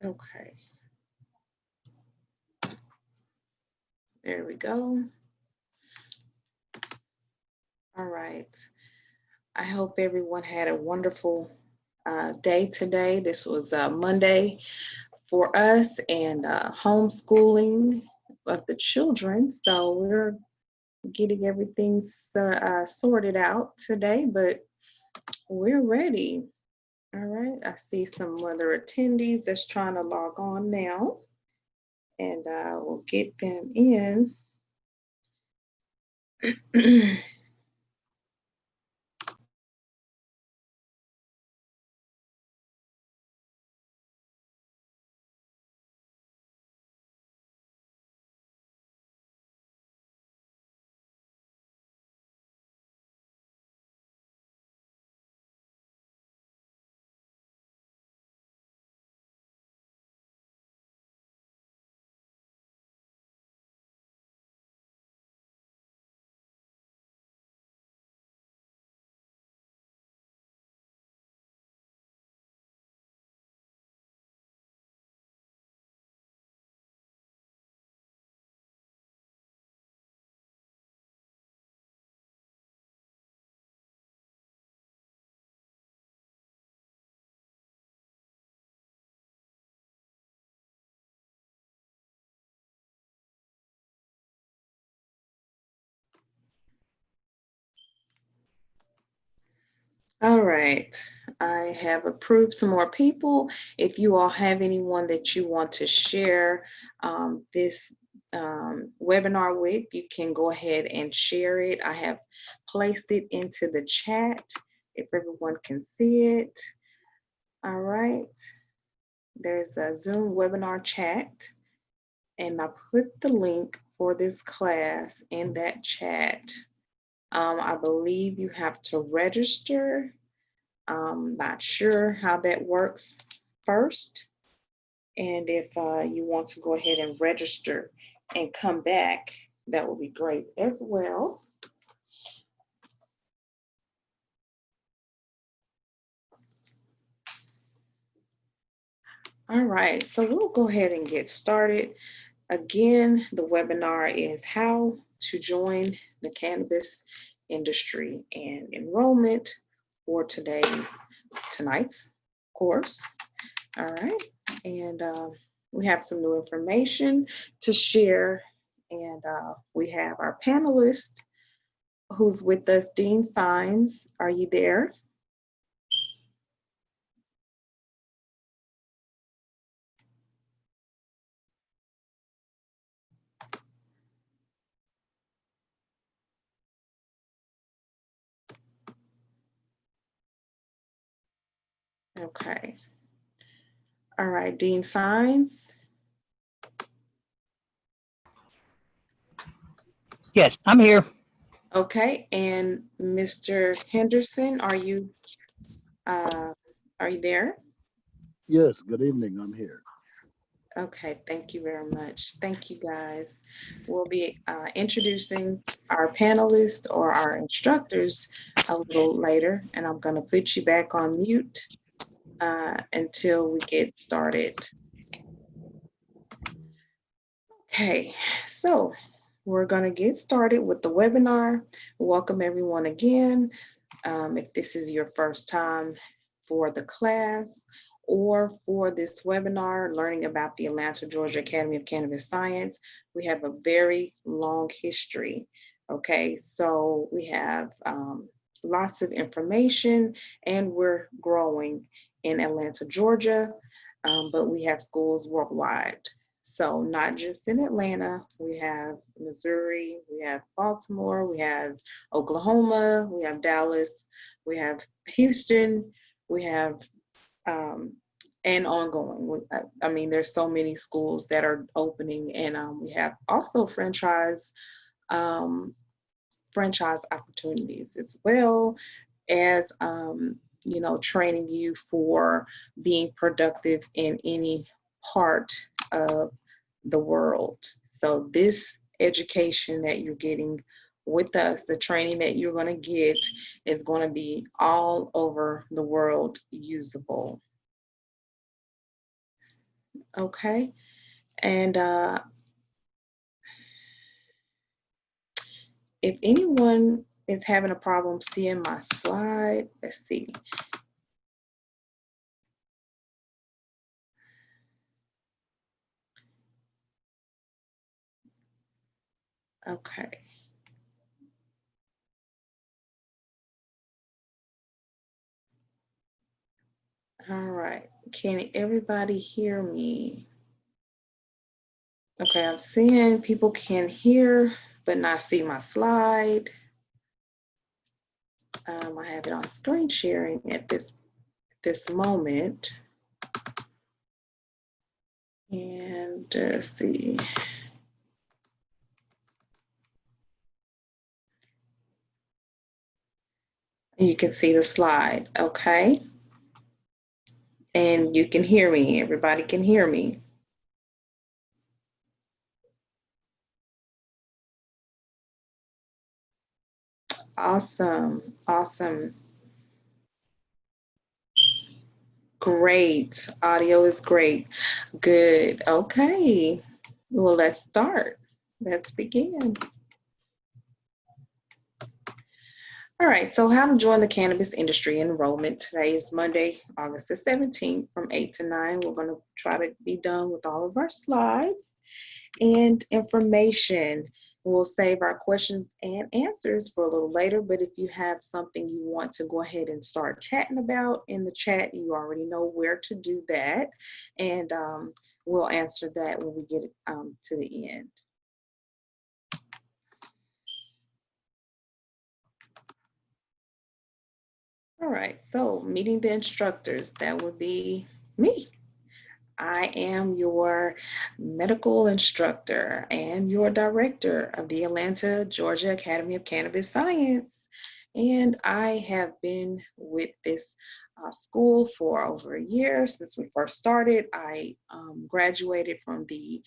Okay, there we go. All right. I hope everyone had a wonderful day today. This was Monday for us and homeschooling of the children. So we're getting everything sorted out today, but we're ready. All right. I see some other attendees that's trying to log on now, and we'll get them in. All right. I have approved some more people. If you all have anyone that you want to share this webinar with, you can go ahead and share it. I have placed it into the chat if everyone can see it. All right. There's a Zoom webinar chat, and I put the link for this class in that chat. I believe you have to register. Not sure how that works first. And if you want to go ahead and register and come back, that would be great as well. All right, so we'll go ahead and get started. Again, the webinar is how to join the cannabis industry and enrollment for tonight's course. All right, and we have some new information to share, and we have our panelist who's with us, Dean Signs. Are you there? Okay. All right, Dean Signs. Yes, I'm here. Okay, and Mr. Henderson, uh, are you there? Yes, good evening. I'm here. Okay, thank you very much. Thank you, guys. We'll be introducing our panelists or our instructors a little later, and I'm going to put you back on mute until we get started. Okay, so we're going to get started with the webinar. Welcome everyone again. If this is your first time for the class or for this webinar, learning about the Atlanta, Georgia Academy of Cannabis Science, we have a very long history. Okay, so we have lots of information and we're growing in Atlanta, Georgia, but we have schools worldwide. So not just in Atlanta, we have Missouri, we have Baltimore, we have Oklahoma, we have Dallas, we have Houston, we have um, and ongoing. I mean, there's so many schools that are opening, and we have also um, franchise opportunities as well as training you for being productive in any part of the world. So this education that you're getting with us, the training that you're going to get is going to be all over the world usable. Okay. And if anyone is having a problem seeing my slide, let's see. Okay. All right. Can everybody hear me? Okay, I'm seeing people can hear but not see my slide. I have it on screen sharing at this moment. And let's see. You can see the slide, okay? And you can hear me. Everybody can hear me. Awesome, awesome. Great. Audio is great. Good. Okay. Well, let's start. Let's begin. All right, so how to join the cannabis industry enrollment. Today is Monday, August the 17th from 8 to 9. We're going to try to be done with all of our slides and information. We'll save our questions and answers for a little later, but if you have something you want to go ahead and start chatting about in the chat, you already know where to do that, and we'll answer that when we get to the end. All right, so meeting the instructors, that would be me. I am your medical instructor and your director of the Atlanta, Georgia Academy of Cannabis Science. And I have been with this school for over a year since we first started. I graduated from the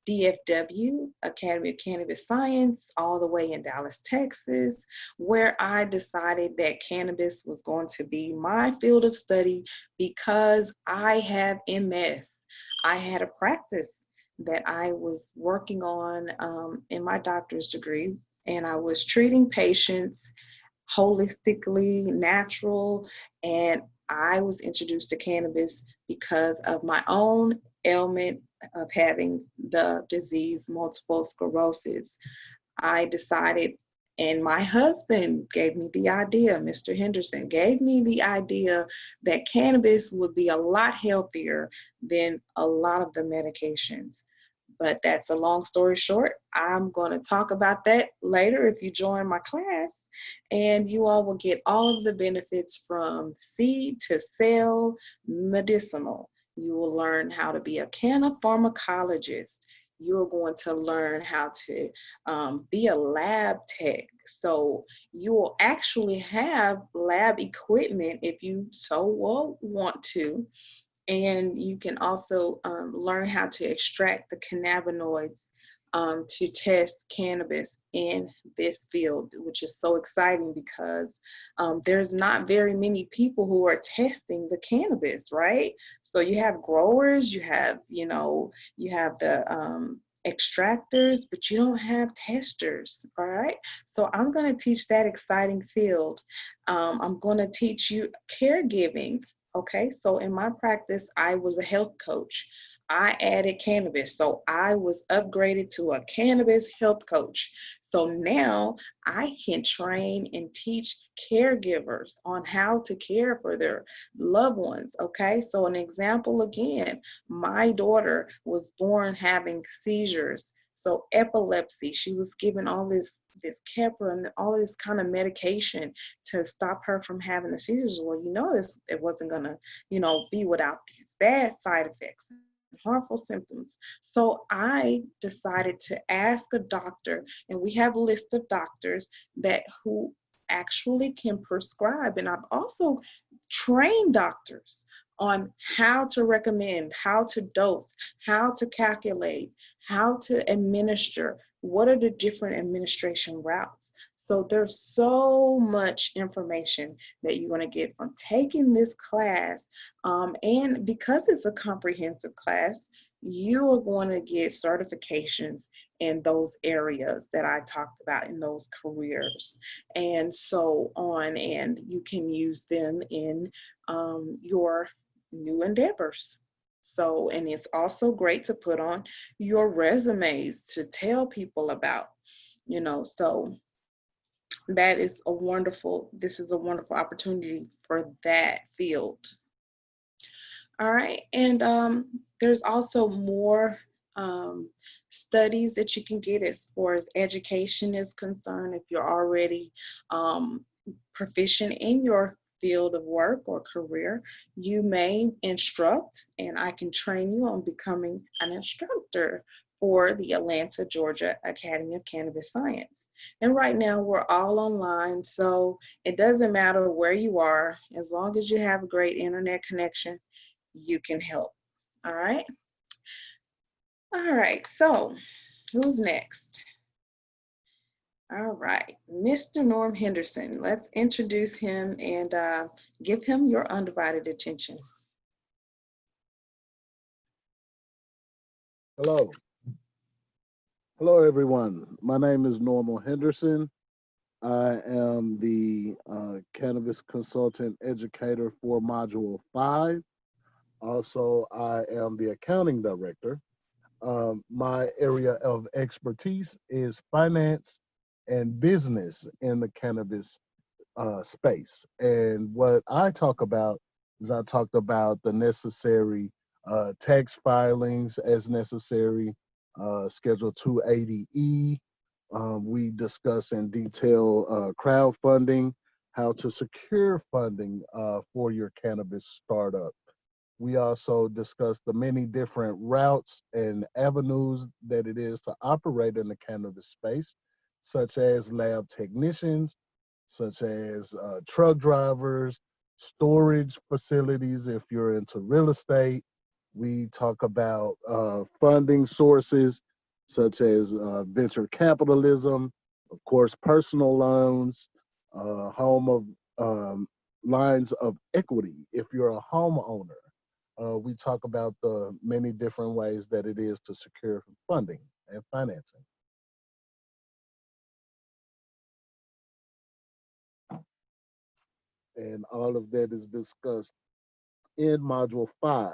DFW, Academy of Cannabis Science, all the way in Dallas, Texas, where I decided that cannabis was going to be my field of study because I have MS. I had a practice that I was working on in my doctor's degree, and I was treating patients holistically, natural, and I was introduced to cannabis because of my own ailment of having the disease multiple sclerosis. I decided, and my husband gave me the idea, Mr. Henderson gave me the idea that cannabis would be a lot healthier than a lot of the medications. But that's a long story short. I'm going to talk about that later if you join my class. And you all will get all of the benefits from seed to cell medicinal. You will learn how to be a pharmacologist. You're going to learn how to be a lab tech. So you will actually have lab equipment if you so well want to. And you can also learn how to extract the cannabinoids to test cannabis in this field, which is so exciting because there's not very many people who are testing the cannabis, right? So you have growers, you have the extractors, but you don't have testers, all right? So I'm going to teach that exciting field. I'm going to teach you caregiving. Okay, so in my practice, I was a health coach. I added cannabis, so I was upgraded to a cannabis health coach. So now I can train and teach caregivers on how to care for their loved ones. Okay, so an example again, my daughter was born having seizures. So epilepsy, she was given all this Keppra and all this kind of medication to stop her from having the seizures. Well, it wasn't gonna, be without these bad side effects and harmful symptoms. So I decided to ask a doctor, and we have a list of doctors that who actually can prescribe. And I've also trained doctors on how to recommend, how to dose, how to calculate, how to administer, what are the different administration routes. So there's so much information that you're going to get from taking this class. And because it's a comprehensive class, you are going to get certifications in those areas that I talked about, in those careers, and so on. And you can use them in your new endeavors. So, and it's also great to put on your resumes to tell people about, so this is a wonderful opportunity for that field. All right. And there's also more um, studies that you can get as far as education is concerned. If you're already proficient in your field of work or career, you may instruct, and I can train you on becoming an instructor for the Atlanta, Georgia Academy of Cannabis Science. And right now we're all online, so it doesn't matter where you are, as long as you have a great internet connection, you can help. All right. All right. So who's next? All right. Mr. Norm Henderson. Let's introduce him and give him your undivided attention. Hello. Hello, everyone. My name is Normal Henderson. I am the cannabis consultant educator for Module 5. Also, I am the accounting director. My area of expertise is finance and business in the cannabis space. And what I talk about is I talked about the necessary tax filings as necessary, Schedule 280E. We discuss in detail crowdfunding, how to secure funding for your cannabis startup. We also discuss the many different routes and avenues that it is to operate in the cannabis space, such as lab technicians, such as truck drivers, storage facilities if you're into real estate. We talk about funding sources such as venture capitalism, of course, personal loans, home of lines of equity if you're a homeowner. We talk about the many different ways that it is to secure funding and financing. And all of that is discussed in Module 5.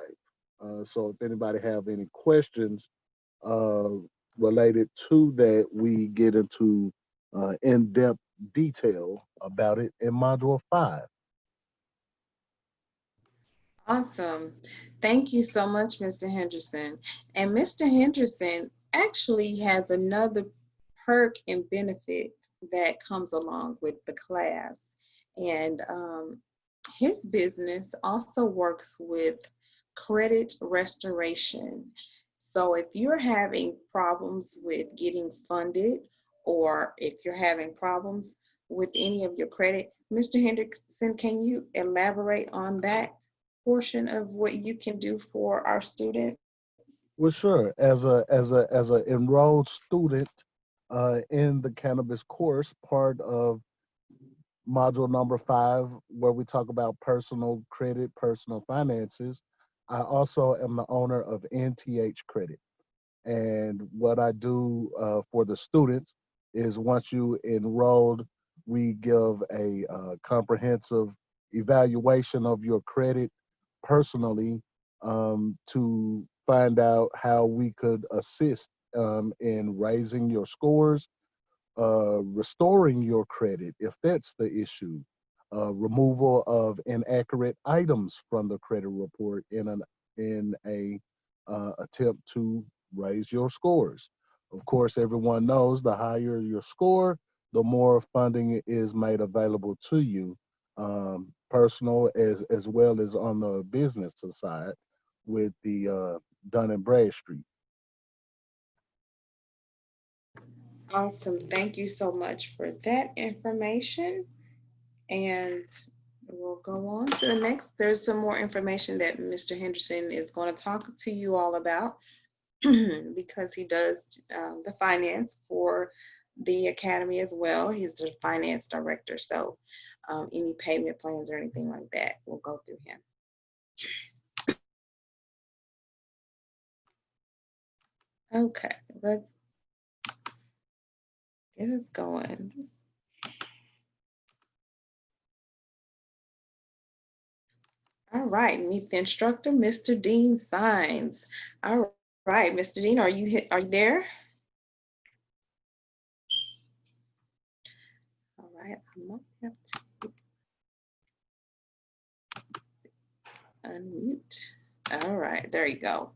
So if anybody have any questions uh, related to that, we get into in-depth detail about it in Module 5. Awesome. Thank you so much, Mr. Henderson. And Mr. Henderson actually has another perk and benefit that comes along with the class. And his business also works with credit restoration. So if you're having problems with getting funded, or if you're having problems with any of your credit, Mr. Henderson, can you elaborate on that portion of what you can do for our students? Well, sure. As a enrolled student in the cannabis course, part of module number 5, where we talk about personal credit, personal finances, I also am the owner of NTH Credit. And what I do for the students is once you enrolled, we give a comprehensive evaluation of your credit personally to find out how we could assist in raising your scores, restoring your credit if that's the issue, removal of inaccurate items from the credit report in a attempt to raise your scores. Of course, everyone knows the higher your score, the more funding is made available to you, personal as well as on the business side with the Dun and Bradstreet. Awesome. Thank you so much for that information. And we'll go on to the next. There's some more information that Mr. Henderson is going to talk to you all about because he does the finance for the academy as well. He's the finance director. So any payment plans or anything like that will go through him. Okay, let's get us going. All right, meet the instructor, Mr. Dean Signs. All right, Mr. Dean, are you there? All right, I might have to unmute. All right, there you go.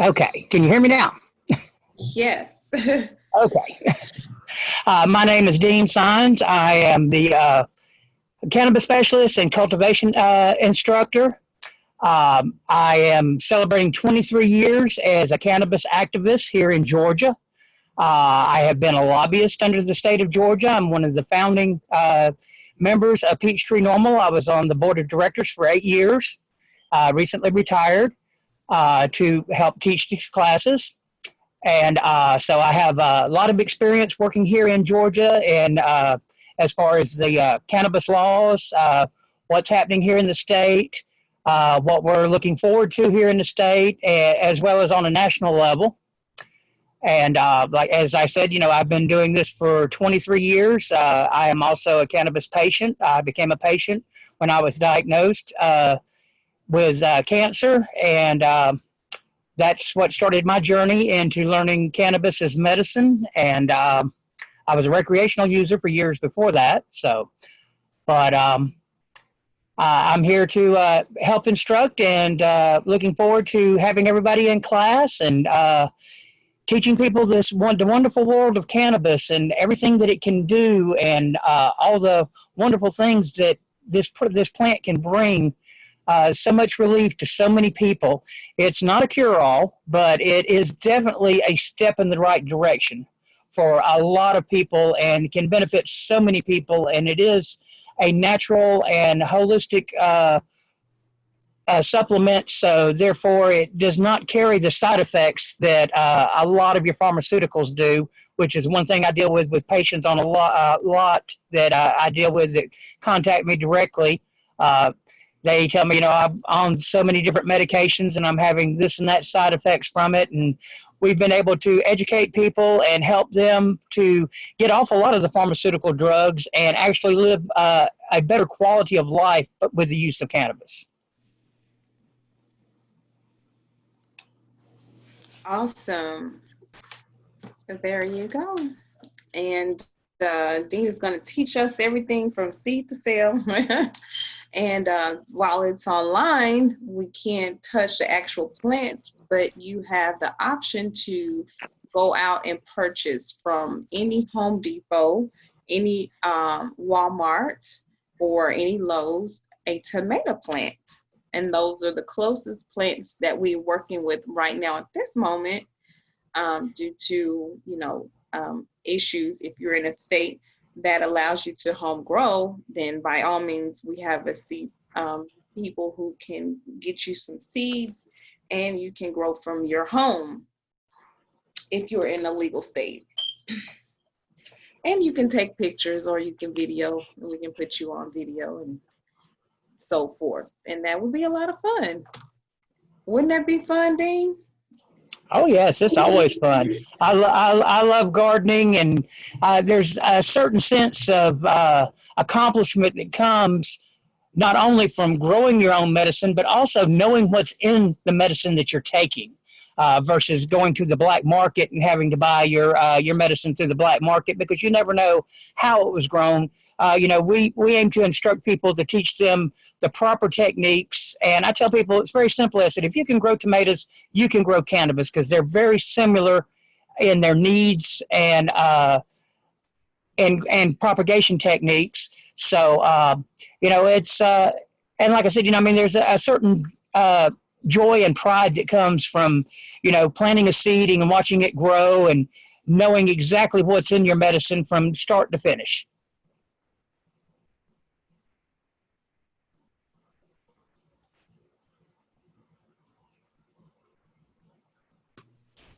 Okay, can you hear me now? Yes. Okay. My name is Dean Signs. I am the cannabis specialist and cultivation instructor. I am celebrating 23 years as a cannabis activist here in Georgia. I have been a lobbyist under the state of Georgia. I'm one of the founding members of Peachtree NORML. I was on the board of directors for 8 years. Recently retired to help teach these classes. And so I have a lot of experience working here in Georgia and as far as the cannabis laws, what's happening here in the state, what we're looking forward to here in the state, as well as on a national level. And like as I said, I've been doing this for 23 years. I am also a cannabis patient. I became a patient when I was diagnosed with cancer, and that's what started my journey into learning cannabis as medicine. And I was a recreational user for years before that. So, but I'm here to help instruct and looking forward to having everybody in class and teaching people the wonderful world of cannabis and everything that it can do and all the wonderful things that this plant can bring. So much relief to so many people. It's not a cure-all, but it is definitely a step in the right direction for a lot of people and can benefit so many people. And it is a natural and holistic supplement, so therefore it does not carry the side effects that a lot of your pharmaceuticals do, which is one thing I deal with patients on a lot that I deal with that contact me directly. They tell me, I'm on so many different medications and I'm having this and that side effects from it. And we've been able to educate people and help them to get off a lot of the pharmaceutical drugs and actually live a better quality of life with the use of cannabis. Awesome. So there you go. And Dean is going to teach us everything from seed to sale. And while it's online, we can't touch the actual plant, but you have the option to go out and purchase from any Home Depot, any Walmart, or any Lowe's a tomato plant. And those are the closest plants that we're working with right now at this moment, due to, issues. If you're in a state that allows you to home grow, then by all means, we have a seed, people who can get you some seeds and you can grow from your home if you're in a legal state. And you can take pictures or you can video, and we can put you on video and so forth. And that would be a lot of fun. Wouldn't that be fun, Dean? Oh yes, it's always fun. I love gardening, and there's a certain sense of accomplishment that comes not only from growing your own medicine, but also knowing what's in the medicine that you're taking, versus going to the black market and having to buy your medicine through the black market because you never know how it was grown. We aim to instruct people to teach them the proper techniques, and I tell people it's very simple. I said if you can grow tomatoes, you can grow cannabis because they're very similar in their needs and propagation techniques. So, it's, and like I said, there's a certain joy and pride that comes from, planting a seeding and watching it grow and knowing exactly what's in your medicine from start to finish.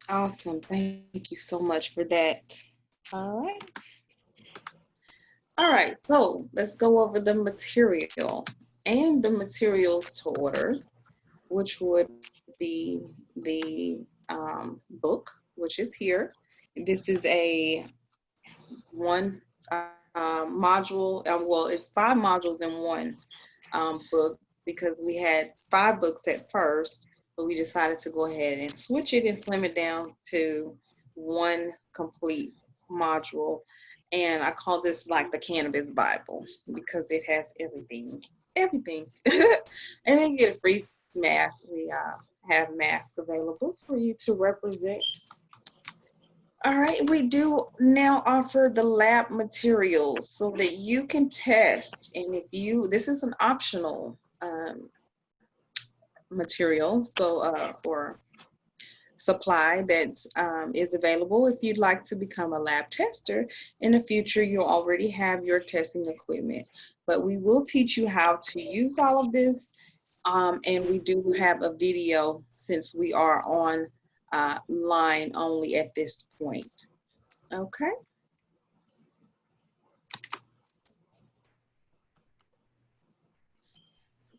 Awesome. Thank you so much for that. All right. All right, so let's go over the material and the materials to order, which would book, which is here. This is a one module. Well, it's 5 modules in one book because we had 5 books at first, but we decided to go ahead and switch it and slim it down to one complete module. And I call this like the Cannabis Bible because it has everything, everything. And then you get a free mask. We have masks available for you to represent. All right, we do now offer the lab materials so that you can test. And if you, this is an optional material, so or supply that is available. If you'd like to become a lab tester in the future, you'll already have your testing equipment. But we will teach you how to use all of this. And we do have a video since we are on line only at this point. Okay.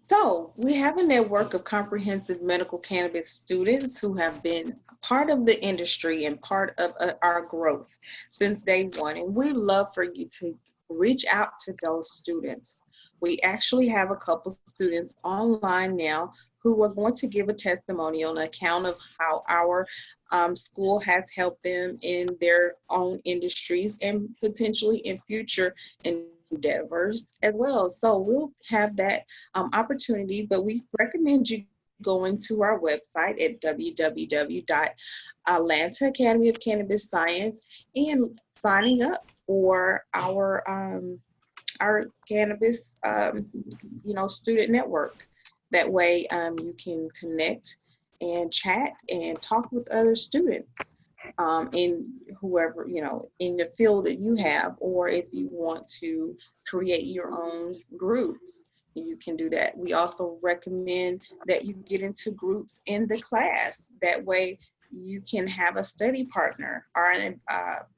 So we have a network of comprehensive medical cannabis students who have been part of the industry and part of our growth since day one. And we love for you to reach out to those students. We actually have a couple students online now who are going to give a testimonial, an account of how our school has helped them in their own industries and potentially in future endeavors as well. So we'll have that opportunity, but we recommend you going to our website at www.Atlanta Academy of Cannabis Science and signing up for our cannabis student network. That way you can connect and chat and talk with other students in whoever, in the field that you have, or if you want to create your own group, you can do that. We also recommend that you get into groups in the class. That way you can have a study partner or an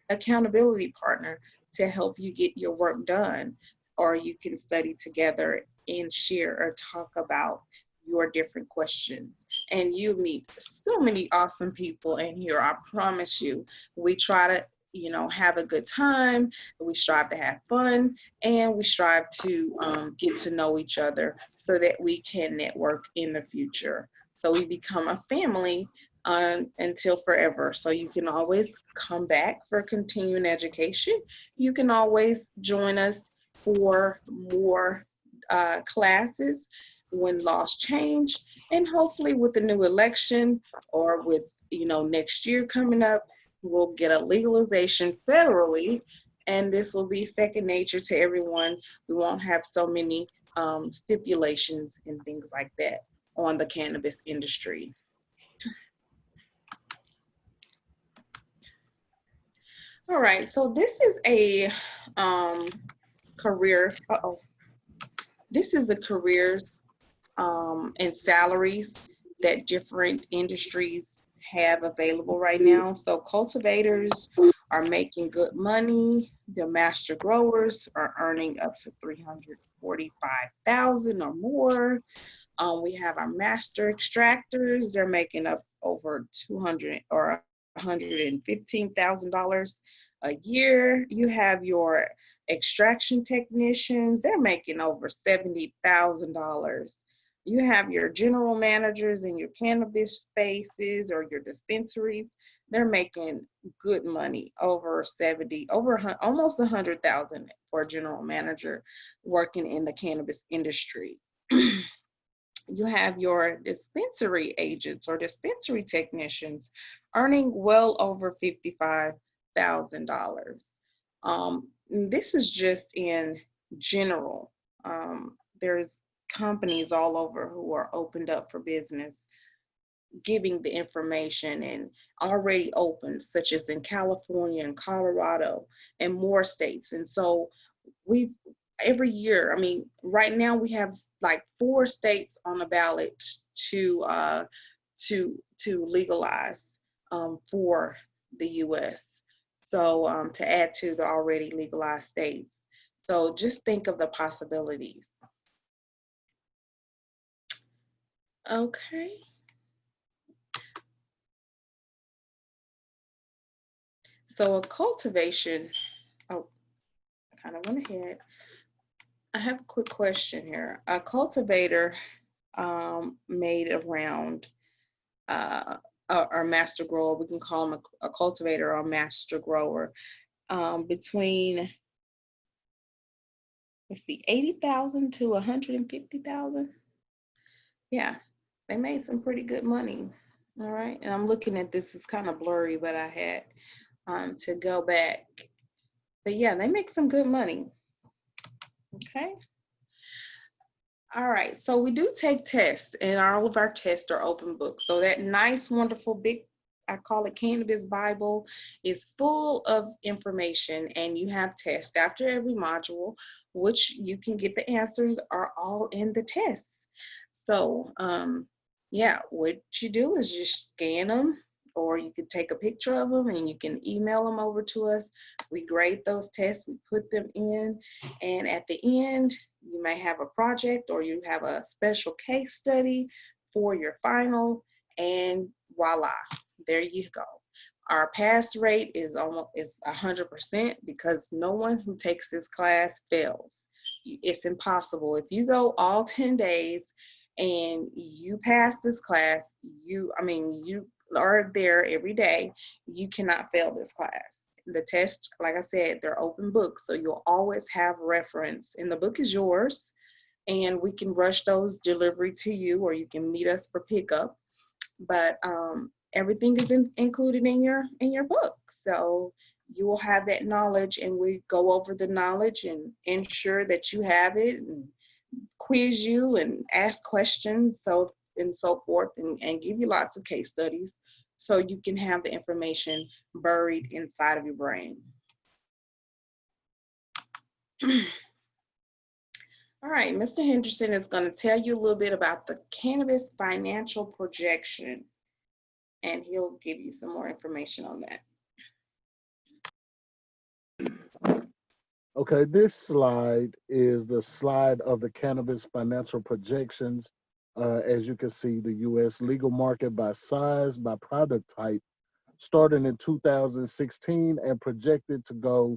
accountability partner to help you get your work done, or you can study together and share or talk about your different questions. And you meet so many awesome people in here. I promise you, we try to, have a good time. We strive to have fun, and we strive to get to know each other so that we can network in the future. So we become a family until forever. So you can always come back for continuing education. You can always join us for more classes when laws change, and hopefully with the new election or with next year coming up, we'll get a legalization federally, and this will be second nature to everyone. We won't have so many stipulations and things like that on the cannabis industry. All right, so this is a career. This is the careers and salaries that different industries have available right now. So cultivators are making good money. The master growers are earning up to $345,000 or more. We have our master extractors. They're making up over $200,000 or $115,000 a year. You have your extraction technicians. They're making over $70,000. You have your general managers in your cannabis spaces or your dispensaries. They're making good money, almost 100,000 for a general manager working in the cannabis industry. You have your dispensary agents or dispensary technicians earning well over $55,000. This is just in general. There's companies all over who are opened up for business, giving the information and already open, such as in California and Colorado and more states. And so every year, right now we have like 4 states on the ballot to legalize for the U.S. So to add to the already legalized states. So just think of the possibilities. Okay. So a cultivation, oh, I kind of went ahead. I have a quick question here. A cultivator made around or master grower, we can call them a cultivator or a master grower, between, let's see, 80,000 to 150,000. Yeah, they made some pretty good money. All right. And I'm looking at this, it's kind of blurry, but I had to go back. But yeah, they make some good money. Okay. All right. So we do take tests, and all of our tests are open books. So that nice, wonderful, big, I call it Cannabis Bible, is full of information, and you have tests after every module, which you can get the answers are all in the tests. So, yeah, what you do is you scan them, or you can take a picture of them and you can email them over to us. We grade those tests, we put them in, and at the end, you may have a project or you have a special case study for your final, and voila, there you go. Our pass rate is 100% because no one who takes this class fails. It's impossible. If you go all 10 days and you pass this class, you are there every day, you cannot fail this class. The test, like I said, they're open books, so you'll always have reference. And the book is yours, and we can rush those delivery to you, or you can meet us for pickup. But everything is included in your book, so you will have that knowledge, and we go over the knowledge and ensure that you have it, and quiz you and ask questions, so and so forth, and give you lots of case studies so you can have the information buried inside of your brain. All right, Mr. Henderson is going to tell you a little bit about the cannabis financial projection, and he'll give you some more information on that. Okay, this slide is the slide of the cannabis financial projections. As you can see, the U.S. legal market by size, by product type, starting in 2016 and projected to go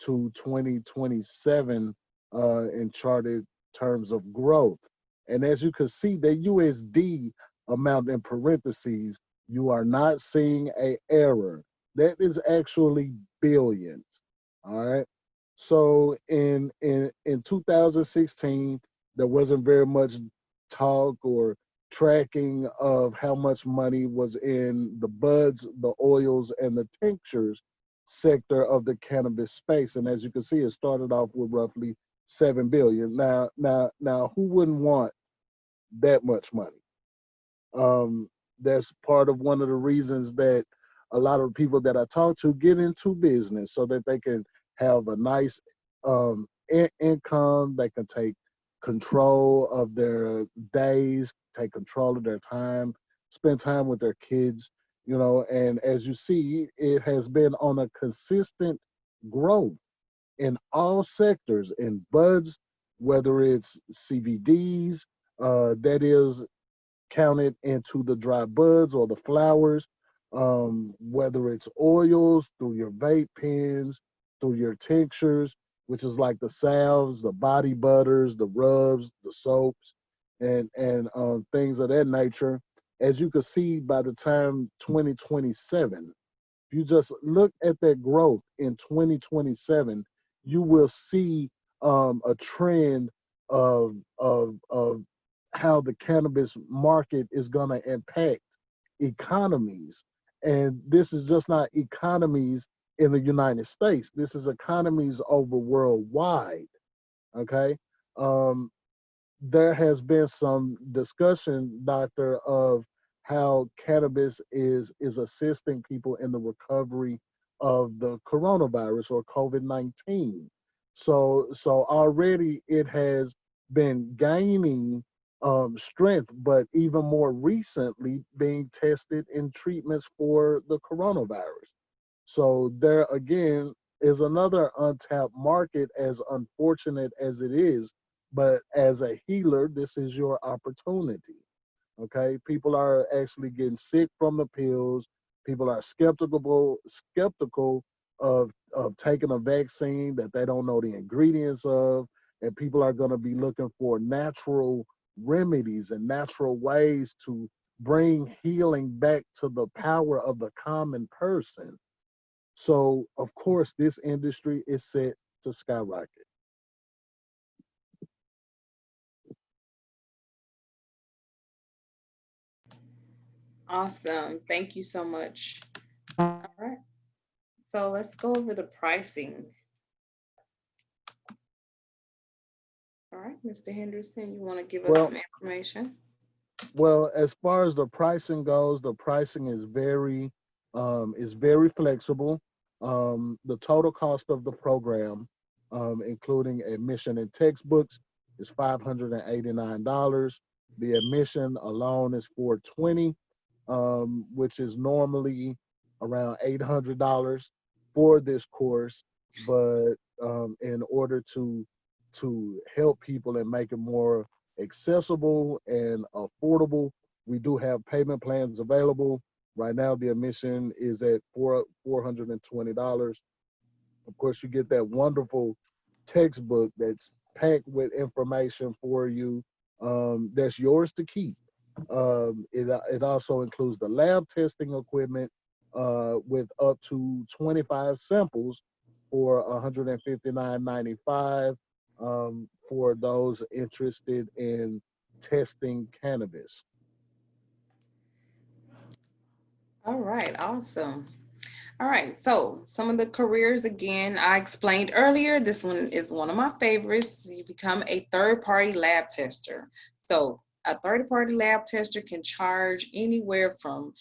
to 2027 in charted terms of growth. And as you can see, the USD amount in parentheses, you are not seeing a error. That is actually billions. All right. So in 2016, there wasn't very much talk or tracking of how much money was in the buds, the oils, and the tinctures sector of the cannabis space. And as you can see, it started off with roughly 7 billion. Now, who wouldn't want that much money? That's part of one of the reasons that a lot of people that I talk to get into business, so that they can have a nice income. They can take control of their days, take control of their time, spend time with their kids, and as you see, it has been on a consistent growth in all sectors, in buds, whether it's CBDs, that is counted into the dry buds or the flowers, whether it's oils through your vape pens, through your tinctures, which is like the salves, the body butters, the rubs, the soaps, and things of that nature. As you can see, by the time 2027, if you just look at that growth in 2027, you will see a trend of how the cannabis market is going to impact economies. And this is just not economies in the United States. This is economies over worldwide. Okay. There has been some discussion, doctor, of how cannabis is assisting people in the recovery of the coronavirus or COVID-19. So already it has been gaining strength, but even more recently being tested in treatments for the coronavirus. So there again is another untapped market, as unfortunate as it is, but as a healer, this is your opportunity. Okay, people are actually getting sick from the pills. People are skeptical of taking a vaccine that they don't know the ingredients of, and people are going to be looking for natural remedies and natural ways to bring healing back to the power of the common person. So, of course, this industry is set to skyrocket. Awesome. Thank you so much. All right. So let's go over the pricing. All right, Mr. Henderson, you want to give us Well, some information? Well, as far as the pricing goes, the pricing is very flexible. The total cost of the program, including admission and textbooks, is $589. The admission alone is $420, which is normally around $800 for this course. But in order to help people and make it more accessible and affordable, we do have payment plans available. Right now, the admission is at $420. Of course, you get that wonderful textbook that's packed with information for you, that's yours to keep. It also includes the lab testing equipment with up to 25 samples for $159.95, for those interested in testing cannabis. All right, awesome. All right, so some of the careers again, I explained earlier, this one is one of my favorites. You become a third-party lab tester. So a third-party lab tester can charge anywhere from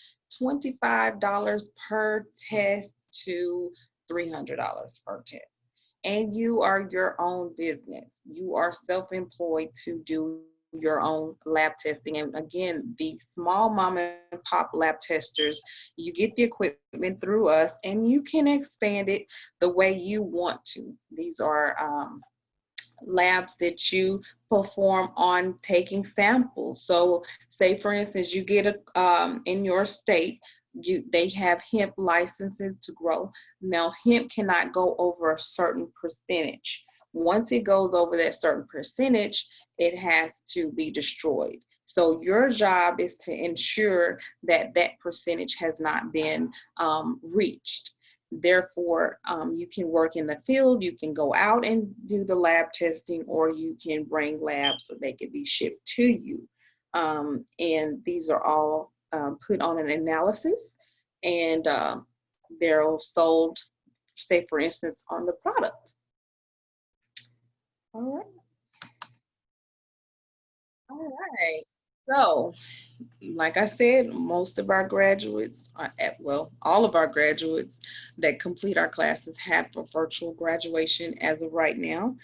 $25 per test to $300 per test. And you are your own business. You are self-employed to do your own lab testing. And again, the small mom and pop lab testers, you get the equipment through us and you can expand it the way you want to. These are labs that you perform on taking samples. So say for instance, you get a in your state, they have hemp licenses to grow. Now hemp cannot go over a certain percentage. Once it goes over that certain percentage, it has to be destroyed. So your job is to ensure that that percentage has not been reached. Therefore, you can work in the field, you can go out and do the lab testing, or you can bring labs so they can be shipped to you. And these are all put on an analysis, and they're sold, say for instance, on the product. All right. All right. So like I said, most of our graduates are well, all of our graduates that complete our classes have a virtual graduation as of right now.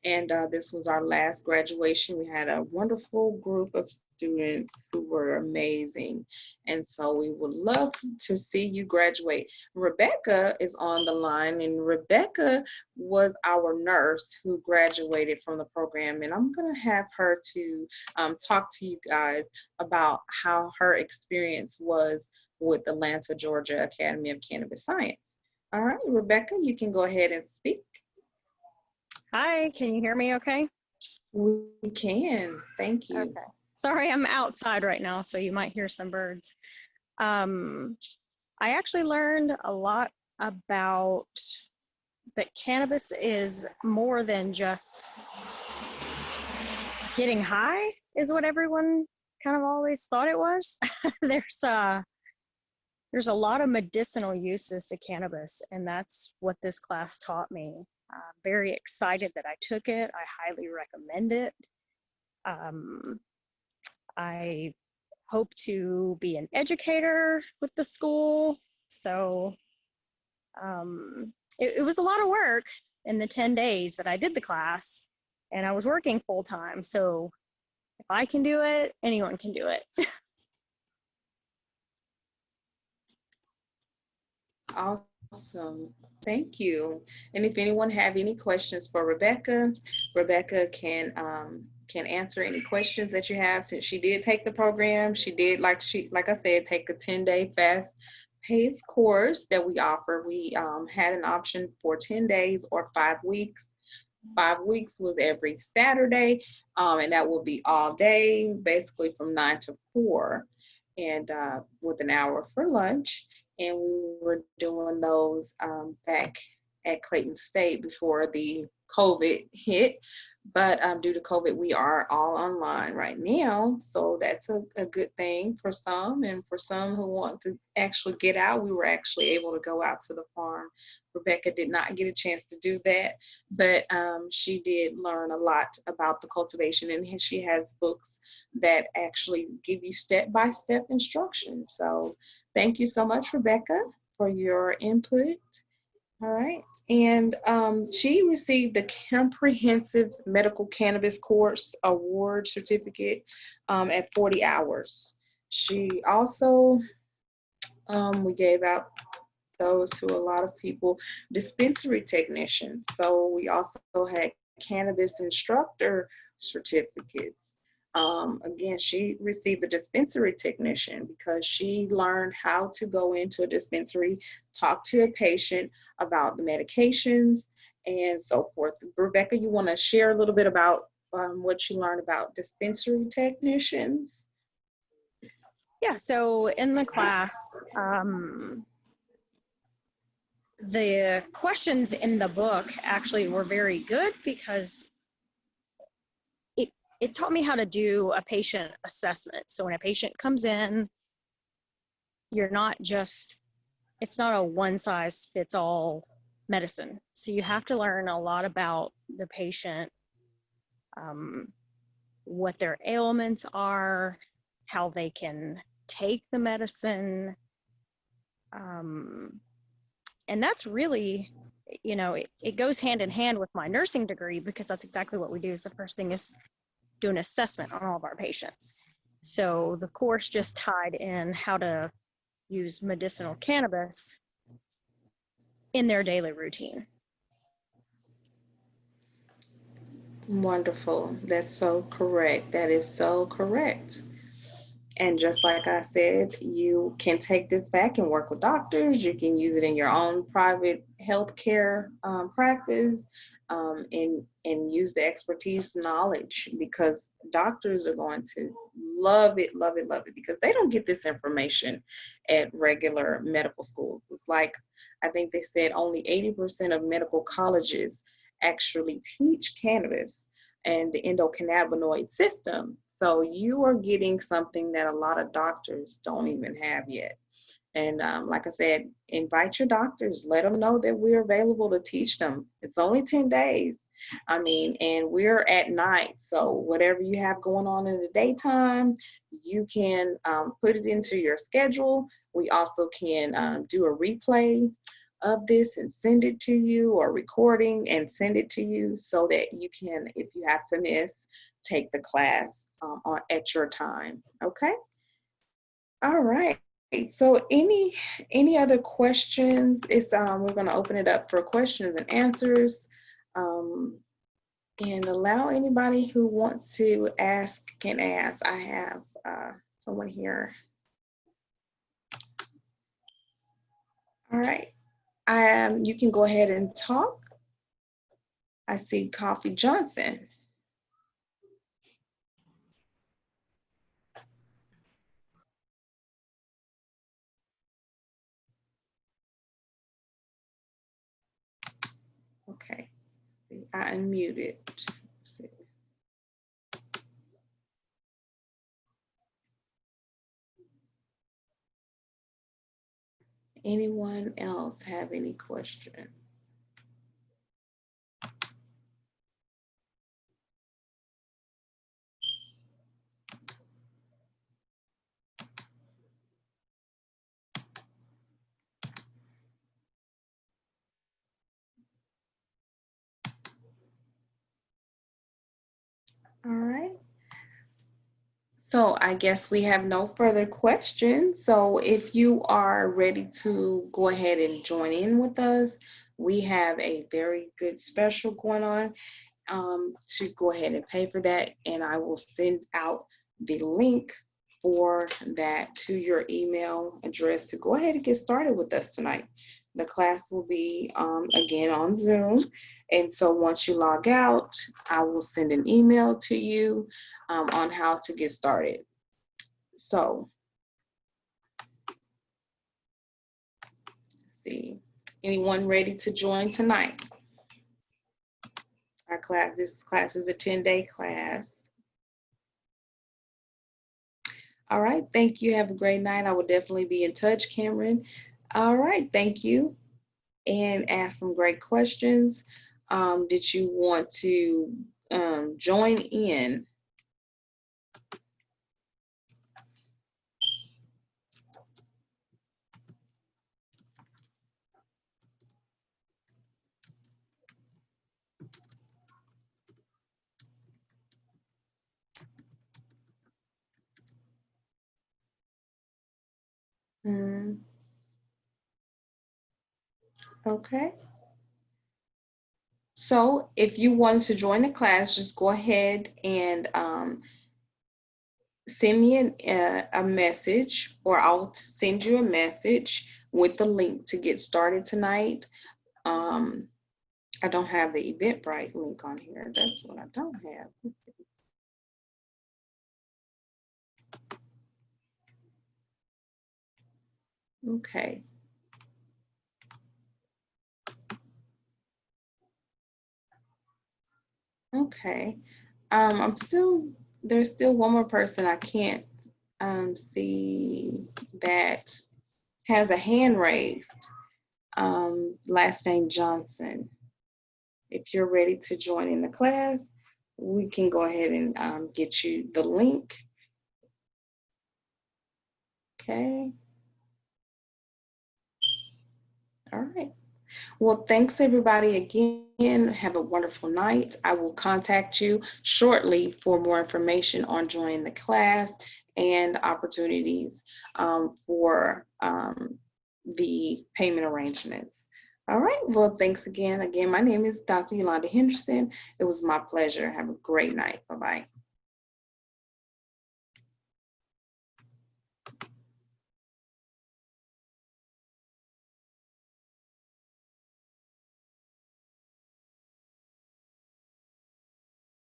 And this was our last graduation. We had a wonderful group of students who were amazing. And so we would love to see you graduate. Rebecca is on the line, and Rebecca was our nurse who graduated from the program. And I'm going to have her to talk to you guys about how her experience was with Atlanta, Georgia Academy of Cannabis Science. All right, Rebecca, you can go ahead and speak. Hi, can you hear me okay? We can, thank you. Okay. Sorry, I'm outside right now, so you might hear some birds. I actually learned a lot about that cannabis is more than just getting high, is what everyone kind of always thought it was. There's a lot of medicinal uses to cannabis, and that's what this class taught me. Very excited that I took it. I highly recommend it. I hope to be an educator with the school. So it was a lot of work in the 10 days that I did the class, and I was working full time. So if I can do it, anyone can do it. Awesome. Thank you. And if anyone have any questions for Rebecca, Rebecca can answer any questions that you have, since she did take the program. She did, like I said, take a 10-day PACE course that we offer. We had an option for 10 days or 5 weeks. 5 weeks was every Saturday, and that will be all day, basically from 9 to 4, and with an hour for lunch. And we were doing those back at Clayton State before the COVID hit. But due to COVID, we are all online right now. So that's a good thing for some. And for some who want to actually get out, we were actually able to go out to the farm. Rebecca did not get a chance to do that, but she did learn a lot about the cultivation, and she has books that actually give you step-by-step instructions. So thank you so much, Rebecca, for your input. All right. And she received the Comprehensive Medical Cannabis Course Award Certificate at 40 hours. She also, we gave out those to a lot of people, dispensary technicians. So we also had cannabis instructor certificates. Again, she received the dispensary technician because she learned how to go into a dispensary, talk to a patient about the medications and so forth. Rebecca, you want to share a little bit about what you learned about dispensary technicians? Yeah, so in the class, the questions in the book actually were very good because it taught me how to do a patient assessment. So when a patient comes in, you're not just, it's not a one size fits all medicine. So you have to learn a lot about the patient, what their ailments are, how they can take the medicine. And that's really, you know, it goes hand in hand with my nursing degree because that's exactly what we do. Is the first thing is do an assessment on all of our patients. So the course just tied in how to use medicinal cannabis in their daily routine. Wonderful. That's so correct. That is so correct. And just like I said, you can take this back and work with doctors. You can use it in your own private healthcare practice, and use the expertise knowledge, because doctors are going to love it, love it, love it, because they don't get this information at regular medical schools. It's like, I think they said only 80% of medical colleges actually teach cannabis and the endocannabinoid system. So you are getting something that a lot of doctors don't even have yet. And like I said, invite your doctors, let them know that we're available to teach them. It's only 10 days. I mean, and we're at night. So whatever you have going on in the daytime, you can put it into your schedule. We also can do a replay of this and send it to you, or recording and send it to you, so that you can, if you have to miss, take the class at your time. Okay. All right. So any other questions? It's we're going to open it up for questions and answers, and allow anybody who wants to ask can ask. I have someone here. All right. You can go ahead and talk. I see Coffee Johnson. Okay. See, I unmuted. Let's see. Anyone else have any questions? All right. So I guess we have no further questions. So if you are ready to go ahead and join in with us, we have a very good special going on to go ahead and pay for that. And I will send out the link for that to your email address to go ahead and get started with us tonight. The class will be again on Zoom. And so once you log out, I will send an email to you on how to get started. So, let's see, anyone ready to join tonight? Our class, this class is a 10-day class. All right, thank you. Have a great night. I will definitely be in touch, Cameron. All right, thank you. And ask some great questions. Did you want to join in? Okay. So if you want to join the class, just go ahead and send me a message, or I'll send you a message with the link to get started tonight. I don't have the Eventbrite link on here. That's what I don't have. Let's see. Okay. Okay. There's still one more person I can't see that has a hand raised. Last name Johnson. If you're ready to join in the class, we can go ahead and get you the link. Okay. All right. Well, thanks everybody again. Have a wonderful night. I will contact you shortly for more information on joining the class and opportunities for the payment arrangements. All right. Well, thanks again. Again, my name is Dr. Yolanda Henderson. It was my pleasure. Have a great night. Bye-bye.